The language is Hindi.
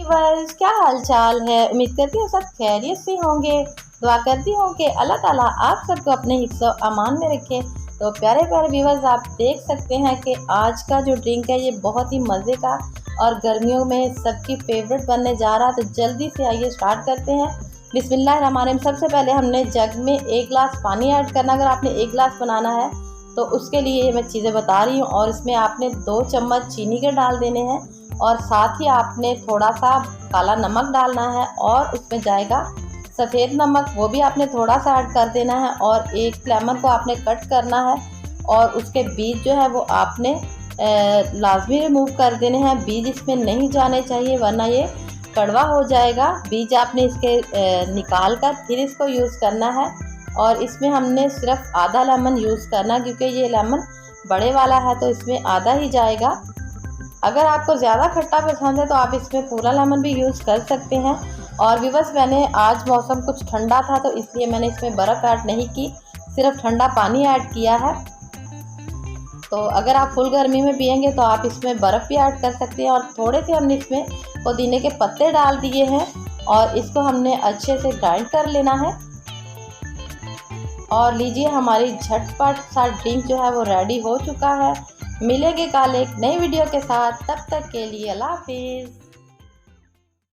व्यूअर्स, क्या हाल चाल है। उम्मीद करती हूँ सब खैरियत से होंगे। दुआ करती हूँ कि अल्लाह ताला आप सबको अपने हिफ्ज़ अमान में रखे। तो प्यारे प्यारे व्यूअर्स, आप देख सकते हैं कि आज का जो ड्रिंक है ये बहुत ही मज़े का और गर्मियों में सबकी फेवरेट बनने जा रहा है। तो जल्दी से आइए स्टार्ट करते हैं। बिस्मिल्लाहिर्रहमानिर्रहीम। सबसे पहले हमने जग में 1 गिलास पानी ऐड करना। अगर आपने 1 गिलास बनाना है तो उसके लिए मैं चीज़ें बता रही हूँ। और इसमें आपने 2 चम्मच चीनी के डाल देने हैं और साथ ही आपने थोड़ा सा काला नमक डालना है और उसमें जाएगा सफ़ेद नमक, वो भी आपने थोड़ा सा ऐड कर देना है। और एक लेमन को आपने कट करना है और उसके बीज जो है वो आपने लाजमी रिमूव कर देने हैं। बीज इसमें नहीं जाने चाहिए वरना ये कड़वा हो जाएगा। बीज आपने इसके निकाल कर फिर इसको यूज़ करना है। और इसमें हमने सिर्फ आधा लेमन यूज़ करना क्योंकि ये लेमन बड़े वाला है तो इसमें आधा ही जाएगा। अगर आपको ज़्यादा खट्टा पसंद है तो आप इसमें पूरा लेमन भी यूज़ कर सकते हैं। और व्यूअर्स, मैंने आज मौसम कुछ ठंडा था तो इसलिए मैंने इसमें बर्फ़ ऐड नहीं की, सिर्फ ठंडा पानी ऐड किया है। तो अगर आप फुल गर्मी में पियेंगे तो आप इसमें बर्फ़ भी ऐड कर सकते हैं। और थोड़े से हमने इसमें पुदीने के पत्ते डाल दिए हैं और इसको हमने अच्छे से ग्राइंड कर लेना है। और लीजिए, हमारी झटपट सा ड्रिंक जो है वो रेडी हो चुका है। मिलेंगे कल एक नई वीडियो के साथ, तब तक के लिए अल्लाह हाफिज़।